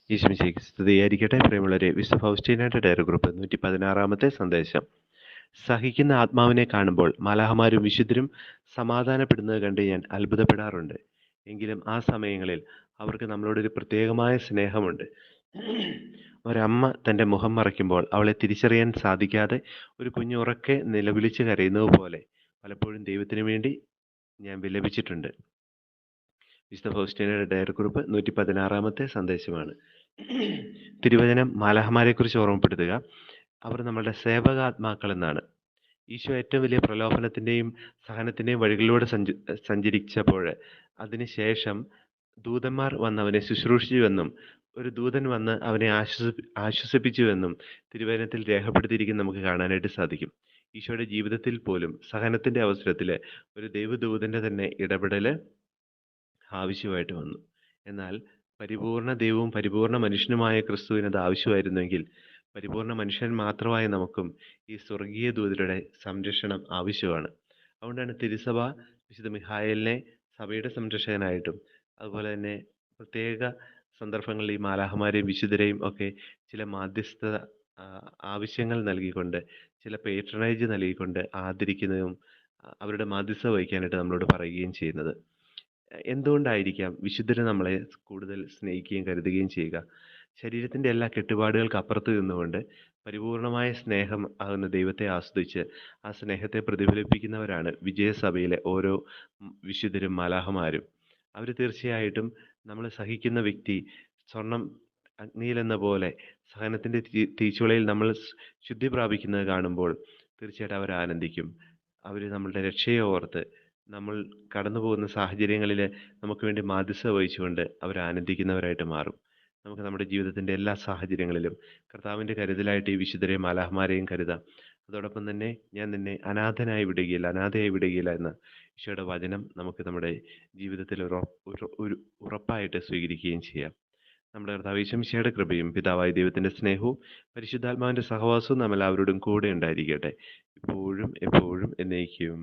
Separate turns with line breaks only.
ഈശോമിശിഹായ്ക്ക് സ്തുതിയായിരിക്കട്ടെ. പ്രിയമുള്ളവരെ, വിശുദ്ധ ഫൗസ്റ്റീനയുടെ ഡയറി ഗ്രൂപ്പ് 116 സന്ദേശം. സഹിക്കുന്ന ആത്മാവിനെ കാണുമ്പോൾ മാലാഖമാരും വിശുദ്ധരും സമാധാനപ്പെടുന്നത് കണ്ട് ഞാൻ അത്ഭുതപ്പെടാറുണ്ട്. എങ്കിലും ആ സമയങ്ങളിൽ അവർക്ക് നമ്മളോടൊരു പ്രത്യേകമായ സ്നേഹമുണ്ട്. ഒരമ്മ തൻ്റെ മുഖം മറയ്ക്കുമ്പോൾ അവളെ തിരിച്ചറിയാൻ സാധിക്കാതെ ഒരു കുഞ്ഞ് ഉറക്കെ നിലവിളിച്ച് കരയുന്നത് പോലെ പലപ്പോഴും ദൈവത്തിന് വേണ്ടി ഞാൻ വിലപിച്ചിട്ടുണ്ട്. വിശുദ്ധ ഫൗസ്റ്റീനയുടെ ഡയറി കുറിപ്പ് 116 സന്ദേശമാണ്. തിരുവചനം മാലാഖമാരെക്കുറിച്ച് ഓർമ്മപ്പെടുത്തുക. അവർ നമ്മളുടെ സേവകാത്മാക്കൾ എന്നാണ്. ഈശോ ഏറ്റവും വലിയ പ്രലോഭനത്തിൻ്റെയും സഹനത്തിൻ്റെയും വഴികളിലൂടെ സഞ്ചരിച്ചപ്പോൾ അതിനുശേഷം ദൂതന്മാർ വന്ന് അവനെ ശുശ്രൂഷിച്ചുവെന്നും ഒരു ദൂതൻ വന്ന് അവനെ ആശ്വസിപ്പിച്ചുവെന്നും തിരുവചനത്തിൽ രേഖപ്പെടുത്തിയിരിക്കുന്നത് നമുക്ക് കാണാനായിട്ട് സാധിക്കും. ഈശോയുടെ ജീവിതത്തിൽ പോലും സഹനത്തിൻ്റെ അവസരത്തിൽ ഒരു ദൈവദൂതൻ്റെ തന്നെ ഇടപെടൽ ആവശ്യമായിട്ട് വന്നു. എന്നാൽ പരിപൂർണ ദൈവവും പരിപൂർണ മനുഷ്യനുമായ ക്രിസ്തുവിന് അത് ആവശ്യമായിരുന്നെങ്കിൽ പരിപൂർണ മനുഷ്യൻ മാത്രമായ നമുക്കും ഈ സ്വർഗീയ ദൂതരുടെ സംരക്ഷണം ആവശ്യമാണ്. അതുകൊണ്ടാണ് തിരുസഭ വിശുദ്ധ മിഖായേലിനെ സഭയുടെ സംരക്ഷകനായിട്ടും അതുപോലെ തന്നെ പ്രത്യേക സന്ദർഭങ്ങളിൽ ഈ മാലാഖമാരെയും വിശുദ്ധരെയും ഒക്കെ ചില മാധ്യസ്ഥ ആവശ്യങ്ങൾ നൽകിക്കൊണ്ട് ചില പേട്രണേജ് നൽകിക്കൊണ്ട് ആദരിക്കുന്നതും അവരുടെ മാധ്യസ്ഥ വഹിക്കാനായിട്ട് നമ്മളോട് പറയുകയും ചെയ്യുന്നത്. എന്തുകൊണ്ടായിരിക്കാം വിശുദ്ധരെ നമ്മളെ കൂടുതൽ സ്നേഹിക്കുകയും കരുതുകയും ചെയ്യുക? ശരീരത്തിൻ്റെ എല്ലാ കെട്ടുപാടുകൾക്ക് അപ്പുറത്ത് നിന്നുകൊണ്ട് പരിപൂർണമായ സ്നേഹം ആകുന്ന ദൈവത്തെ ആസ്വദിച്ച് ആ സ്നേഹത്തെ പ്രതിഫലിപ്പിക്കുന്നവരാണ് വിജയസഭയിലെ ഓരോ വിശുദ്ധരും മാലാഖമാരും. അവർ തീർച്ചയായിട്ടും നമ്മൾ സഹിക്കുന്ന വ്യക്തി സ്വർണം അഗ്നിയിലെന്ന പോലെ സഹനത്തിൻ്റെ തീച്ചുളയിൽ നമ്മൾ ശുദ്ധി പ്രാപിക്കുന്നത് കാണുമ്പോൾ തീർച്ചയായിട്ടും അവർ ആനന്ദിക്കും. അവർ നമ്മളുടെ രക്ഷയെ ഓർത്ത് നമ്മൾ കടന്നു പോകുന്ന സാഹചര്യങ്ങളിൽ നമുക്ക് വേണ്ടി മാധ്യസ്ഥ വഹിച്ചുകൊണ്ട് അവർ ആനന്ദിക്കുന്നവരായിട്ട് മാറും. നമുക്ക് നമ്മുടെ ജീവിതത്തിൻ്റെ എല്ലാ സാഹചര്യങ്ങളിലും കർത്താവിൻ്റെ കരുതലായിട്ട് ഈ വിശുദ്ധരെയും മാലാഖമാരെയും കരുതാം. അതോടൊപ്പം തന്നെ ഞാൻ നിന്നെ അനാഥയായി വിടുകയില്ല എന്ന ഈശോയുടെ വചനം നമുക്ക് നമ്മുടെ ജീവിതത്തിൽ ഒരു ഉറപ്പായിട്ട് സ്വീകരിക്കുകയും ചെയ്യാം. നമ്മുടെ കർത്താവ് യേശു മിശിഹായുടെ കൃപയും പിതാവായ ദൈവത്തിൻ്റെ സ്നേഹവും പരിശുദ്ധാത്മാവിൻ്റെ സഹവാസവും നാം എല്ലാവരോടും കൂടെ ഉണ്ടായിരിക്കട്ടെ, ഇപ്പോഴും എപ്പോഴും എന്നേക്കും.